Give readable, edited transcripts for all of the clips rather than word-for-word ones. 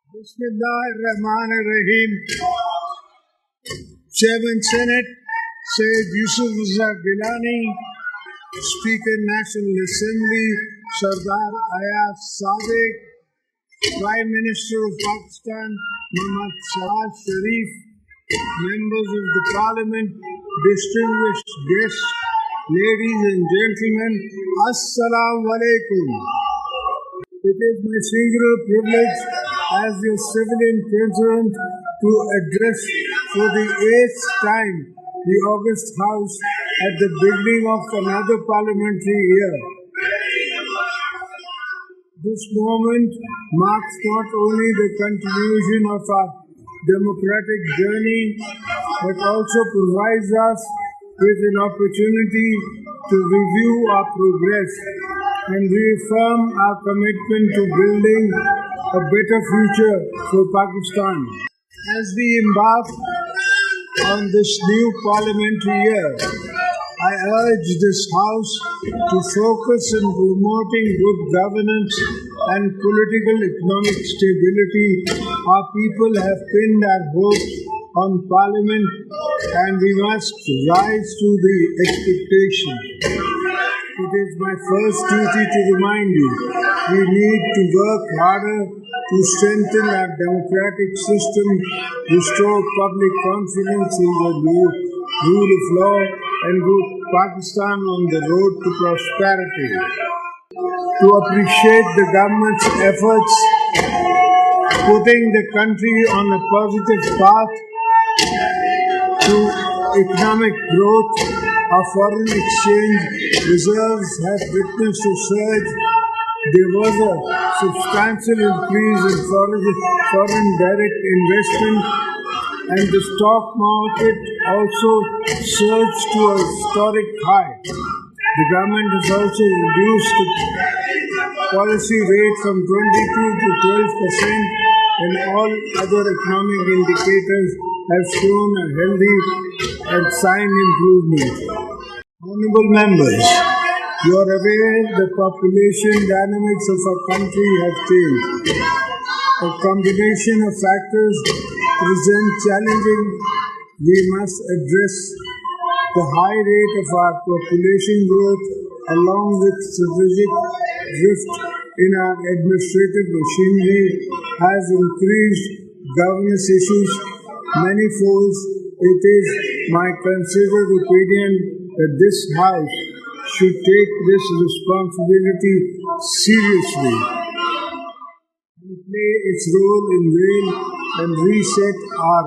Bismillahirrahmanirrahim. Chairman Senate, Sayyid Yusuf Gilani, Speaker National Assembly, Sardar Ayaz Sadiq, Prime Minister of Pakistan, Muhammad Shahbaz Sharif, members of the Parliament, distinguished guests, ladies and gentlemen, Assalamu alaikum. It is my singular privilege as your civilian president to address for the 8th time the August House at the beginning of another parliamentary year. This moment marks not only the continuation of our democratic journey, but also provides us with an opportunity to review our progress and reaffirm our commitment to building a better future for Pakistan. As we embark on this new parliamentary year, I urge this House to focus on promoting good governance and political economic stability. Our people have pinned our hopes on Parliament and we must rise to the expectation. It is my first duty to remind you, we need to work harder to strengthen our democratic system, restore public confidence in the rule of law, and put Pakistan on the road to prosperity. To appreciate the government's efforts, putting the country on a positive path to economic growth, our foreign exchange reserves have witnessed a surge. There was a substantial increase in foreign direct investment, and the stock market also surged to a historic high. The government has also reduced the policy rate from 22 to 12%, and all other economic indicators have shown a healthy and sign improvement. Honorable members, you are aware the population dynamics of our country have changed. A combination of factors present challenging. We must address the high rate of our population growth along with strategic drift in our administrative machinery has increased governance issues manifold. It is my considered opinion that this House should take this responsibility seriously and play its role in rail and reset our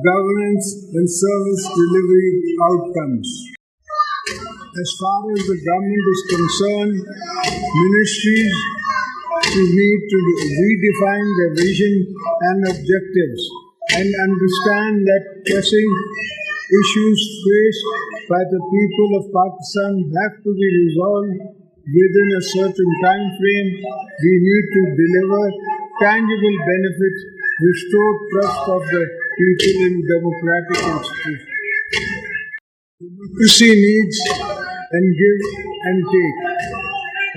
governance and service delivery outcomes. As far as the government is concerned, ministries need to redefine their vision and objectives and understand that pressing issues faced by the people of Pakistan have to be resolved within a certain time frame. We need to deliver tangible benefits, restore trust of the people in democratic institutions. Democracy needs and give and take.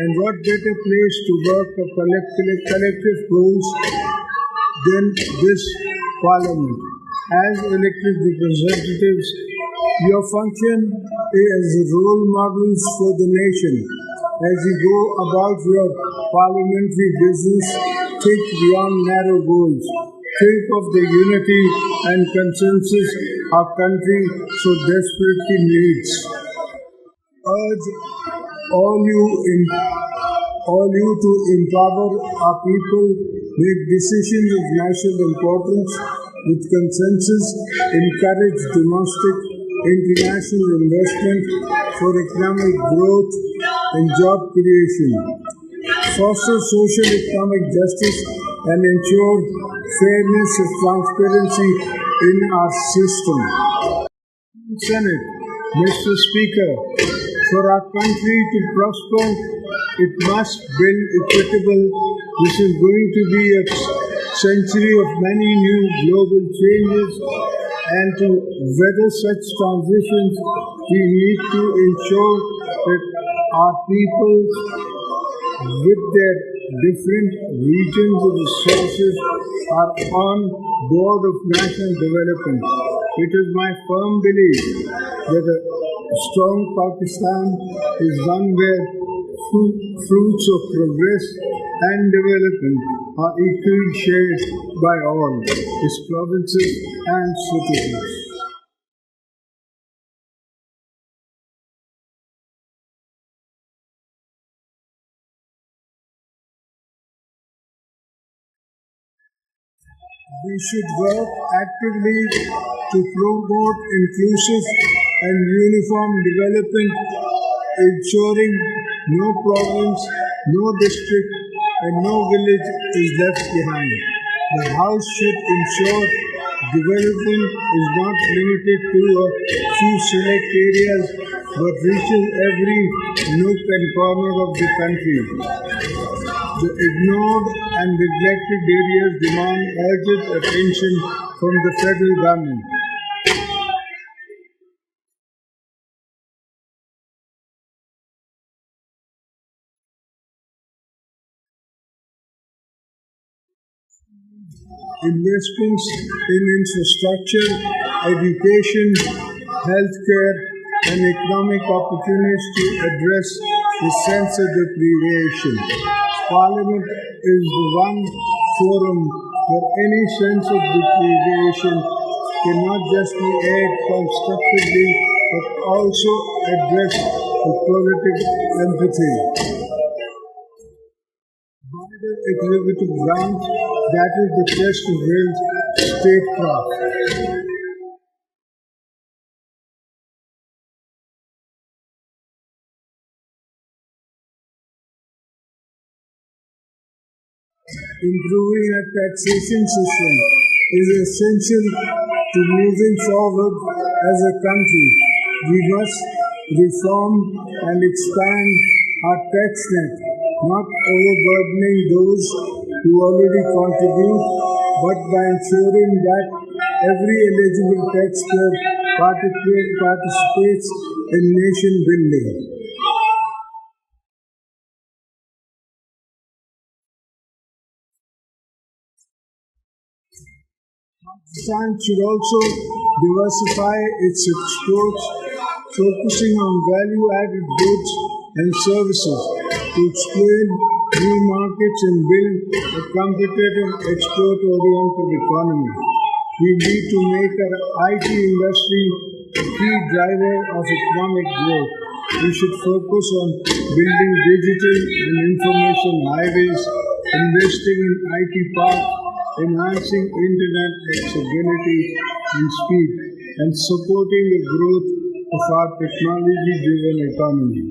And what better place to work for collective goals than this Parliament? As elected representatives, your function is role models for the nation. As you go about your parliamentary business, think beyond narrow goals. Think of the unity and consensus our country so desperately needs. Urge all you to empower our people, make decisions of national importance with consensus, encourage domestic international investment for economic growth and job creation, foster social economic justice and ensure fairness and transparency in our system. Senate, Mr. Speaker, for our country to prosper, it must build equitable. This is going to be a century of many new global changes, and to weather such transitions, we need to ensure that our people, with their different regions and resources are on board of national development. It is my firm belief that a strong Pakistan is one where fruits of progress and development are equally shared by all its provinces and citizens. We should work actively to promote inclusive and uniform development, ensuring no province, no district, and no village is left behind. The House should ensure development is not limited to a few select areas but reaches every nook and corner of the country. The ignored and neglected areas demand urgent attention from the federal government. Investments in infrastructure, education, healthcare, and economic opportunities to address the sense of deprivation. Parliament is the one forum where any sense of deprivation cannot just be aired constructively but also addressed with positive empathy. By the executive branch, that is the test of real statecraft. Improving our taxation system is essential to moving forward as a country. We must reform and expand our tax net, not overburdening those who already contribute, but by ensuring that every eligible taxpayer participates in nation building. Pakistan should also diversify its exports, focusing on value-added goods and services to exploit new markets and build a competitive export-oriented economy. We need to make our IT industry a key driver of economic growth. We should focus on building digital and information highways, investing in IT parks, enhancing internet accessibility and speed, and supporting the growth of our technology-driven economy.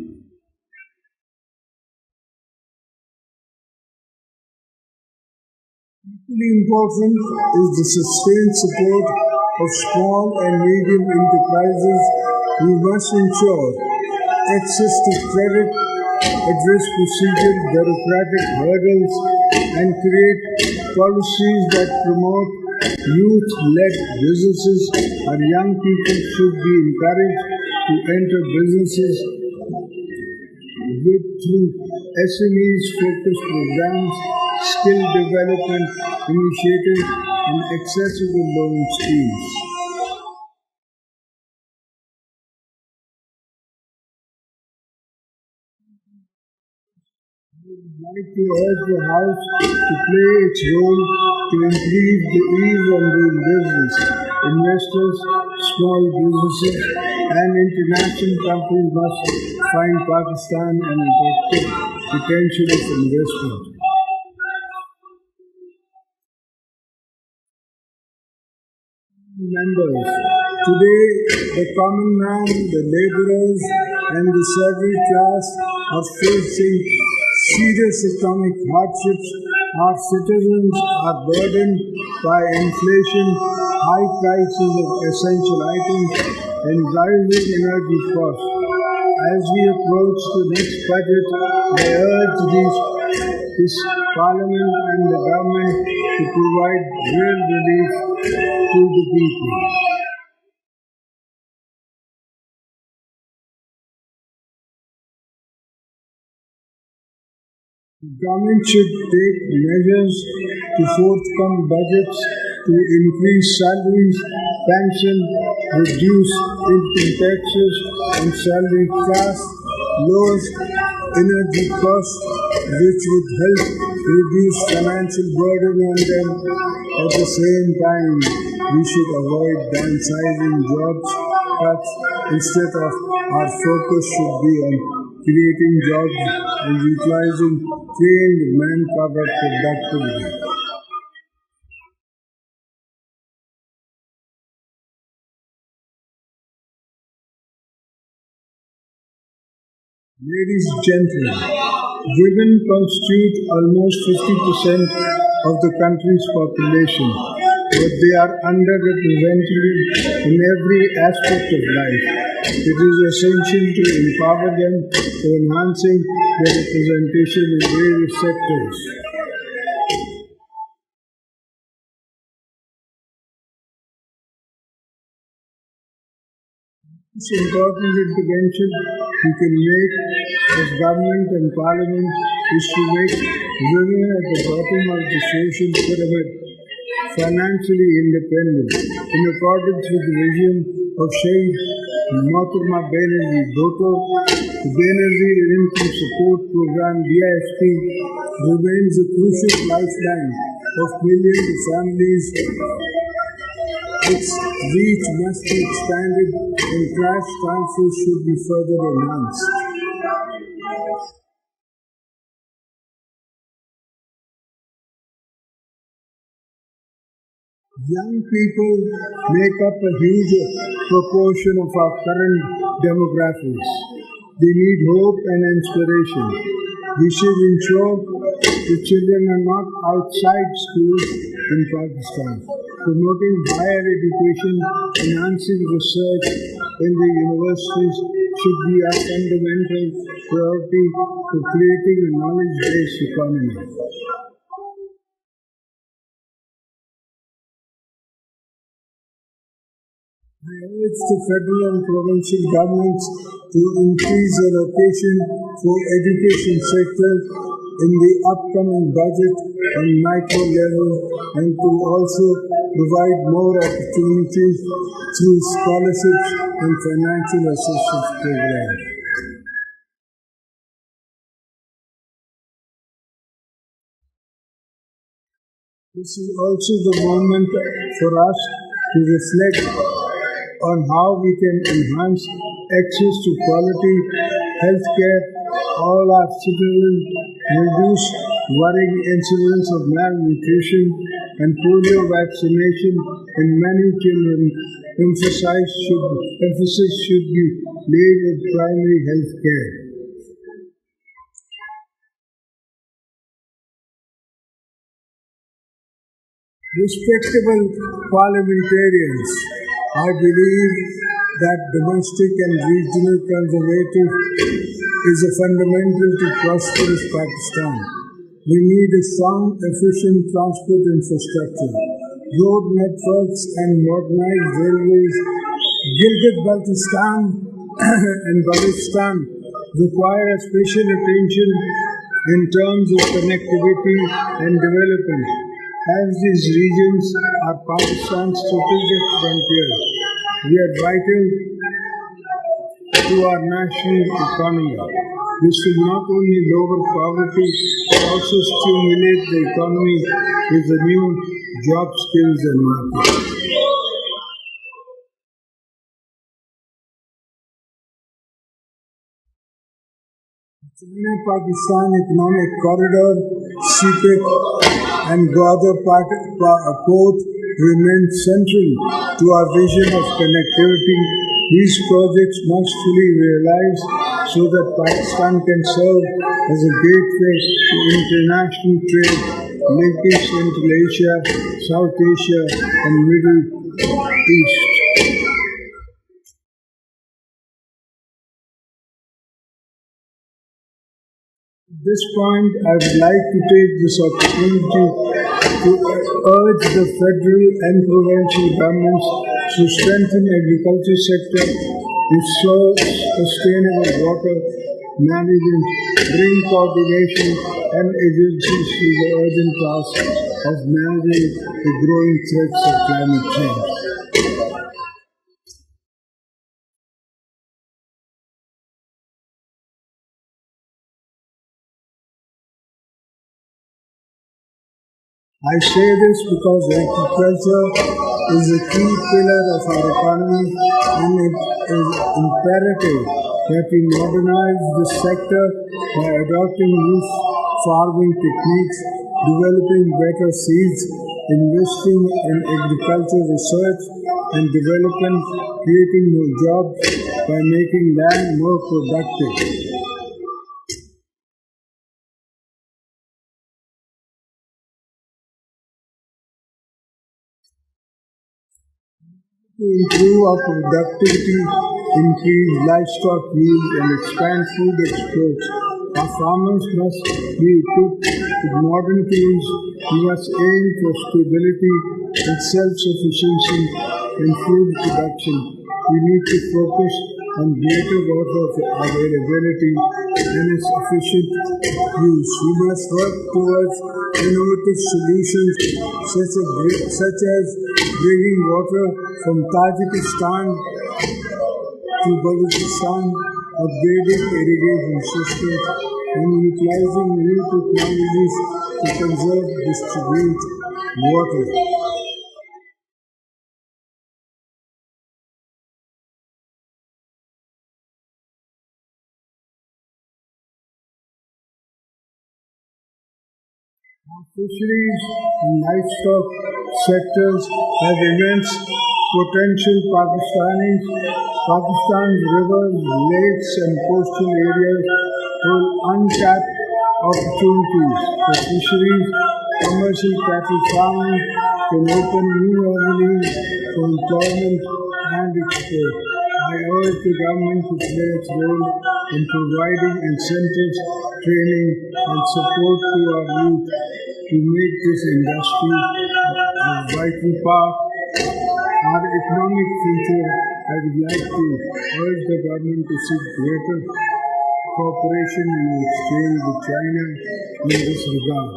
Equally important is the sustained support of small and medium enterprises. We must ensure access to credit, address procedural bureaucratic hurdles, and create policies that promote youth-led businesses. Our young people should be encouraged to enter businesses through SMEs-focused programs, skill development initiatives, and accessible loan schemes. I would like to urge the House to play its role to increase the ease of doing business. Investors, small businesses, and international companies must find Pakistan an attractive potential of investment. Members, today the common man, the laborers, and the salaried class are facing serious economic hardships. Our citizens are burdened by inflation, high prices of essential items, and rising energy costs. As we approach the next budget, I urge this Parliament and the government to provide real relief to the people. The government should take measures to forthcome budgets to increase salaries, pension, reduce income taxes and salary class, lower energy costs, which would help reduce financial burden on them. At the same time, we should avoid downsizing jobs cuts. Instead of our focus should be on creating jobs and utilizing trained manpower productively. Ladies and gentlemen, women constitute almost 50% of the country's population, but they are underrepresented in every aspect of life. It is essential to empower them for enhancing their representation in various sectors. This important intervention we can make as government and parliament is to make women at the bottom of the social pyramid financially independent in accordance with the vision of Shaykh Mahatma Banerjee Bhutto. The Banerjee Income Support Program (BISP) remains a crucial lifeline of millions of families. Its reach must be expanded and cash transfers should be further enhanced. Young people make up a huge proportion of our current demographics. They need hope and inspiration. We should ensure the children are not outside schools in Pakistan. Promoting higher education, enhancing research in the universities should be a fundamental priority for creating a knowledge-based economy. I urge the federal and provincial governments to increase allocation for education sector in the upcoming budget on micro level and to also provide more opportunities through scholarships and financial assistance programs. This is also the moment for us to reflect on how we can enhance access to quality health care. All our citizens reduce worrying incidents of malnutrition and polio vaccination in many children. Emphasis should be laid on primary health care. Respectable parliamentarians, I believe that domestic and regional conservative is a fundamental to prosperous Pakistan. We need a strong, efficient transport infrastructure, road networks and modernized railways. Gilgit-Baltistan and Balochistan require special attention in terms of connectivity and development, as these regions are Pakistan's strategic frontiers. We are vital to our national economy. This will not only lower poverty, but also stimulate the economy with the new job skills and markets. China-Pakistan Economic Corridor, CPEC, and Gwadar Port remain central to our vision of connectivity. These projects must fully realize so that Pakistan can serve as a gateway to international trade, linkage into Asia, South Asia, and Middle East. At this point, I would like to take this opportunity to urge the federal and provincial governments to strengthen agriculture sector, ensure sustainable water management, bring coordination and agencies to the urgent task of managing the growing threats of climate change. I say this because agriculture is a key pillar of our economy, and it is imperative that we modernize this sector by adopting new farming techniques, developing better seeds, investing in agricultural research and development, creating more jobs by making land more productive. To improve our productivity, increase livestock yield, and expand food exports, our farmers must be equipped with modern tools. We must aim for stability and self-sufficiency in food production. We need to focus on greater water availability and its efficient use. We must work towards innovative solutions such as bringing water from Tajikistan to Balochistan, upgrading irrigation systems, and utilizing new technologies to conserve and distribute water. Fisheries and livestock sectors have immense potential. Pakistan's rivers, lakes, and coastal areas hold untapped opportunities for fisheries. Commercial cattle farming can open new avenues for employment and export. I urge the government to play its role in providing incentives, training, and support to our youth to make this industry a vital part of our economic future. I would like to urge the government to seek greater cooperation and exchange with China in this regard.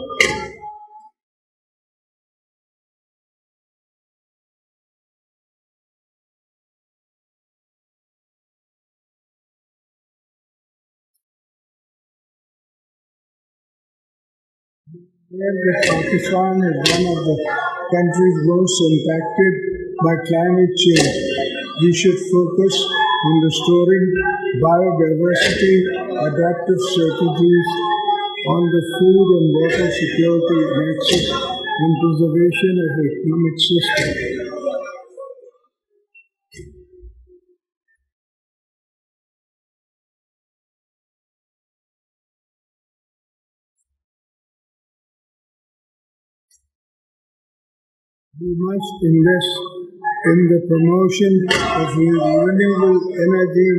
Pakistan is one of the countries most impacted by climate change. We should focus on restoring biodiversity, adaptive strategies on the food and water security nexus, and preservation of the economic system. We must invest in the promotion of renewable energy,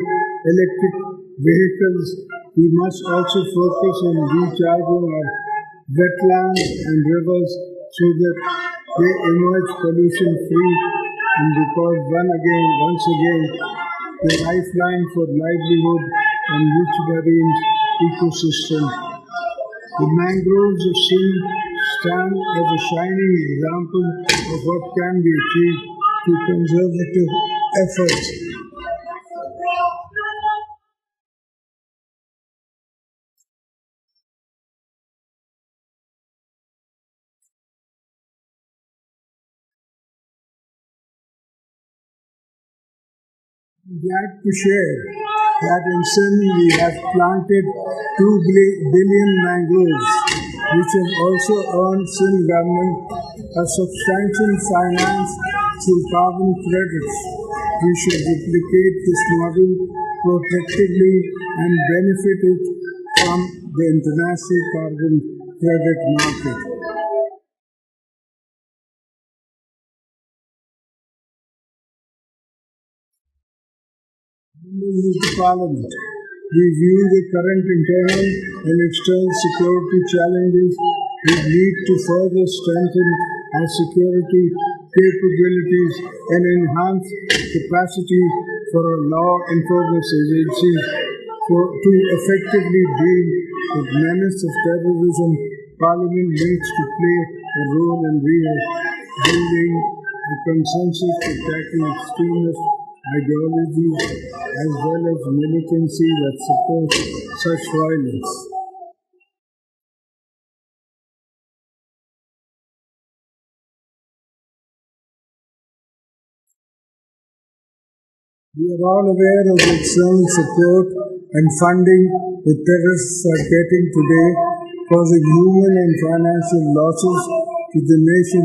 electric vehicles. We must also focus on recharging our wetlands and rivers so that they emerge pollution-free, and because once again, the lifeline for livelihood and rich marine ecosystem. The mangroves of sea stand as a shining example of what can be achieved through conservative efforts. I'm glad to share that in Sindh we have planted 2 billion mangroves, which have also earned Sindh government a substantial finance through carbon credits. We should replicate this model protectively and benefit it from the international carbon credit market. Members of the Parliament, we view the current internal and external security challenges which need to further strengthen our security capabilities and enhance capacity for our law enforcement agencies to effectively deal with menace of terrorism, Parliament needs to play a role in building a consensus to tackle extremist ideologies as well as militancy that supports such violence. We are all aware of the external support and funding the terrorists are getting today, causing human and financial losses to the nation.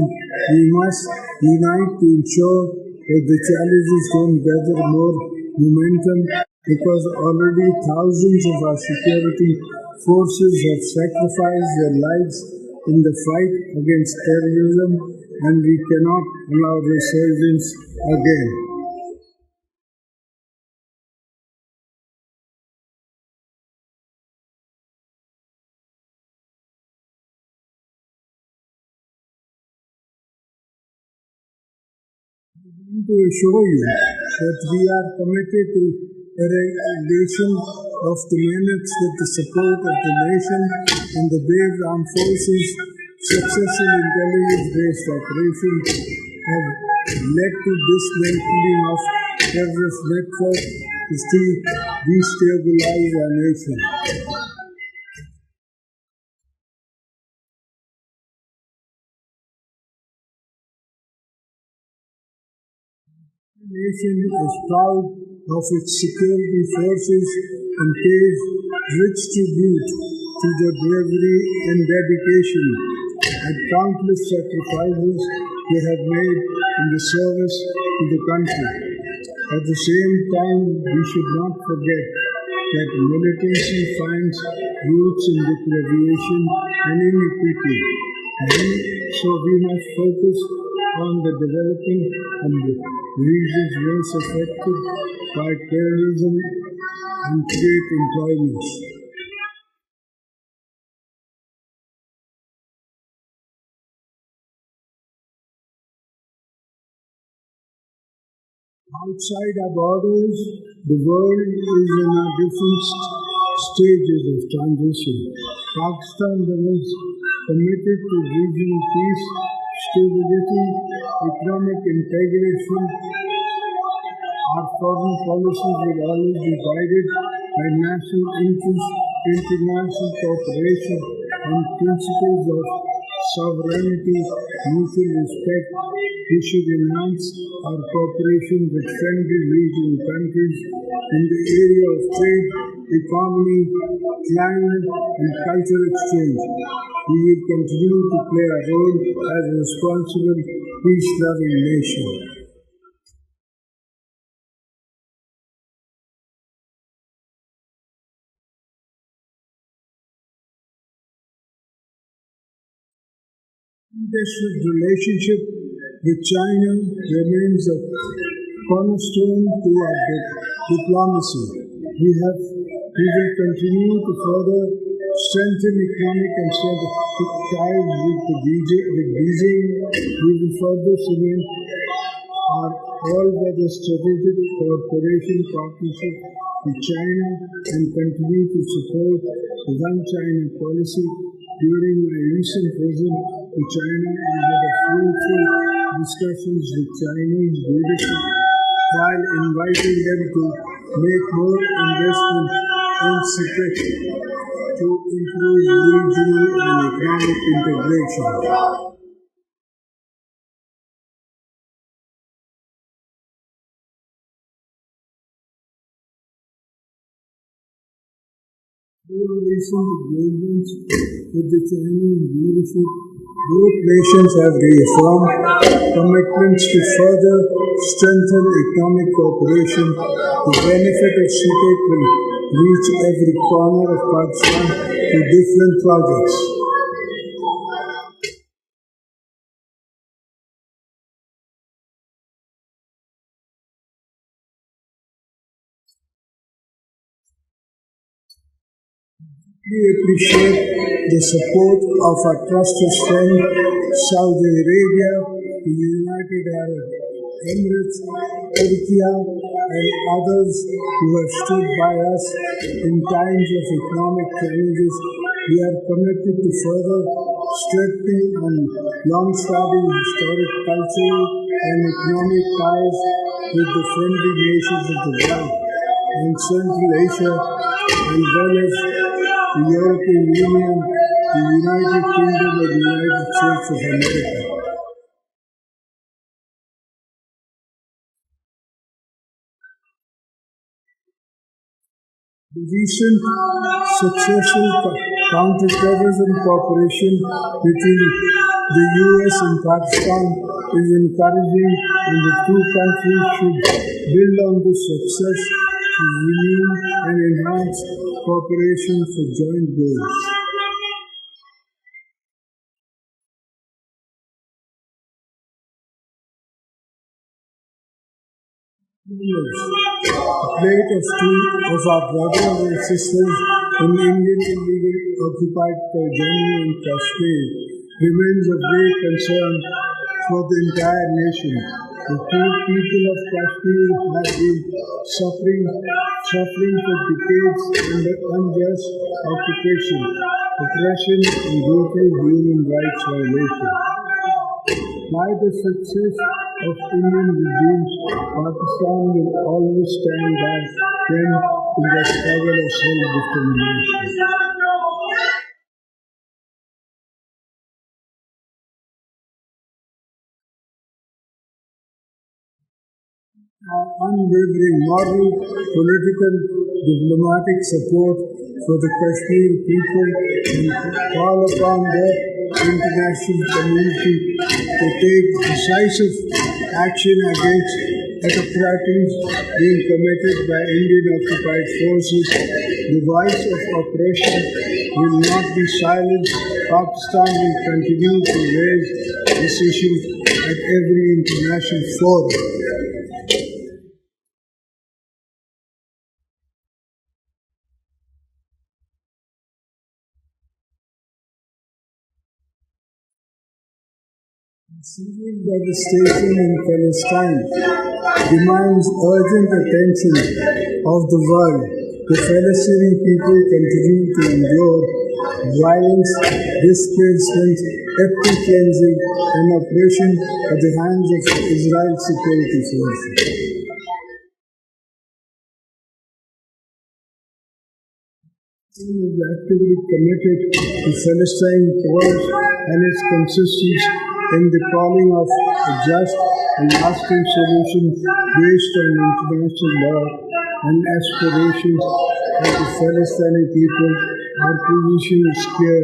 We must unite to ensure that the challenges don't gather more momentum, because already thousands of our security forces have sacrificed their lives in the fight against terrorism, and we cannot allow resurgence again. I want to assure you that we are committed to eradication of the menace with the support of the nation and the brave armed forces. Successful intelligence-based operations have led to dismantling of terrorist networks to destabilize our nation. The nation is proud of its security forces and pays rich tribute to their bravery and dedication and countless sacrifices they have made in the service to the country. At the same time, we should not forget that militancy finds roots in deprivation and inequity. So we must focus on the developing and the regions most affected by terrorism and create employment. Outside our borders, the world is in a different stages of transition. Pakistan remains committed to regional peace, stability, economic integration. Our foreign policy will always be guided by national interest, international cooperation, and principles of sovereignty, mutual respect. We should enhance our cooperation with friendly regional countries in the area of trade, economy, climate, and cultural exchange. We will continue to play a role as a responsible, peace-loving nation. This relationship with China remains a cornerstone to our diplomacy. We will continue to further strengthen economic and scientific ties with Beijing. We will further cement our all-weather strategic cooperation partnership with China and continue to support the One China policy. During my recent visit to China, I had a fruitful discussions with Chinese leadership while inviting them to make more investment in security to improve regional and economic integration. Through recent engagements with the Chinese leadership, both nations have reaffirmed commitments to further strengthen economic cooperation. The benefit of CPEC will reach every corner of Pakistan through different projects. We appreciate the support of our trusted friend, Saudi Arabia, the United Arab Emirates, Turkey, and others who have stood by us in times of economic challenges We are committed to further strengthening and long-standing historic, cultural and economic ties with the friendly nations of the world and Central Asia, as well as the European Union, the United Kingdom and the United States of America. The recent successful counter-terrorism cooperation between the U.S. and Pakistan is encouraging, and the two countries should build on this success to renew and enhance cooperation for joint goals. The plight of two of our brothers and sisters in Indian illegally occupied Jammu and Kashmir remains of great concern for the entire nation. The poor people of Kashmir have been suffering for decades under unjust occupation, oppression, and brutal human rights violations. By the success of Indian regimes, Pakistan will always stand by them in the struggle of self-determination. Our unwavering moral, political, diplomatic support for the Kashmir people and call upon the international community to take decisive action against autocracies being committed by Indian occupied forces. The voice of oppression will not be silenced. Pakistan will continue to raise this issue at every international forum. Syrian devastation in Palestine demands urgent attention of the world. The Palestinian people continue to endure violence, displacement, ethnic cleansing, and oppression at the hands of Israel's security forces. Israel is actively committed to Palestine cause and its consistency in the calling of a just and lasting solution based on international law and aspirations of the Palestinian people. Our position is clear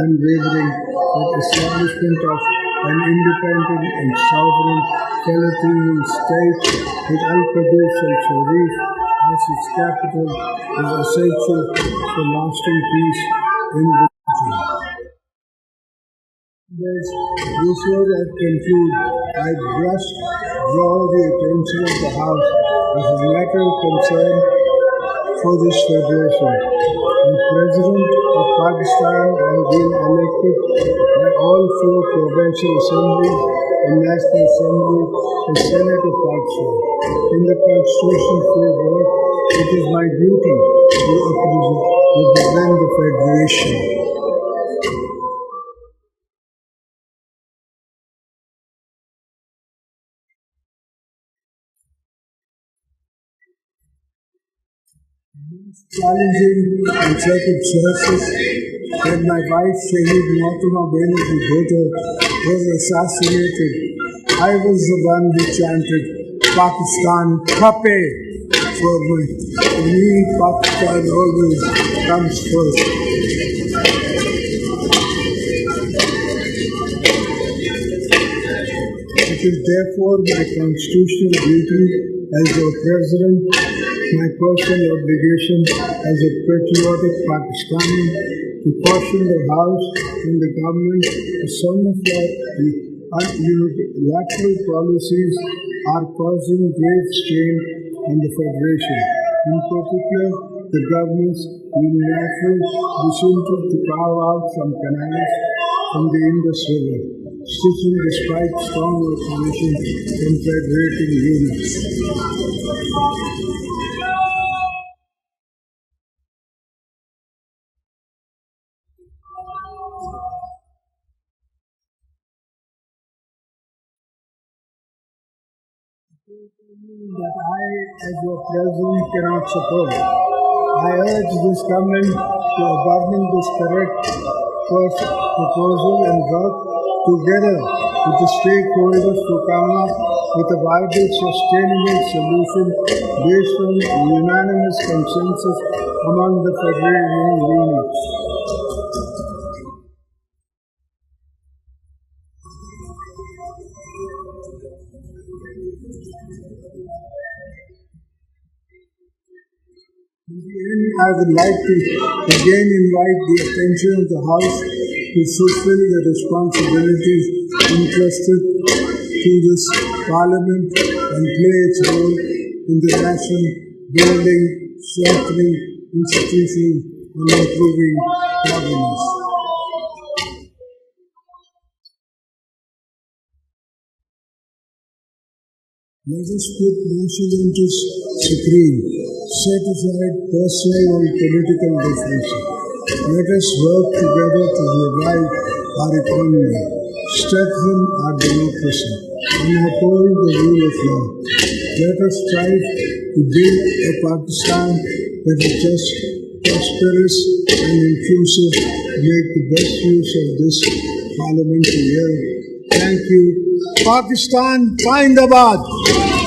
and unwavering that establishment of an independent and sovereign Palestinian state with Al-Quds al-Sharif as its capital is essential for lasting peace in the region. Before I conclude, I must draw the attention of the House of a matter of concern for this federation. The President of Pakistan has been elected by all four provincial assemblies and National Assembly and Senate of Pakistan. In the Constitutional framework, it is my duty to represent the federation. Challenging and circumstances when my wife Shaheed Mahatma Benazir Bhutto was assassinated, I was the one who chanted Pakistan Khape for me. For me, Pakistan always comes first. It is therefore my constitutional duty as your President, my personal obligation as a patriotic Pakistani to caution the House and the government that some of their unilateral policies are causing grave strain on the Federation. In particular, the government's unilateral decision to carve out some canals from the Indus River, sitting despite strong opposition from federating units. that I, as your president, cannot support. I urge this government to abandon this correct first proposal and work together with the stakeholders to come up with a viable, sustainable solution based on unanimous consensus among the federating units. In the end, I would like to again invite the attention of the House to fulfill the responsibilities entrusted to this Parliament and play its role in the nation, building, strengthening institutions and improving governance. Let us put national interests supreme, set aside personal and political differences. Let us work together to revive our economy, strengthen our democracy, and uphold the rule of law. Let us strive to build a Pakistan that is just, prosperous, and inclusive. Make the best use of this parliamentary year. Thank you. Pakistan, Zindabad.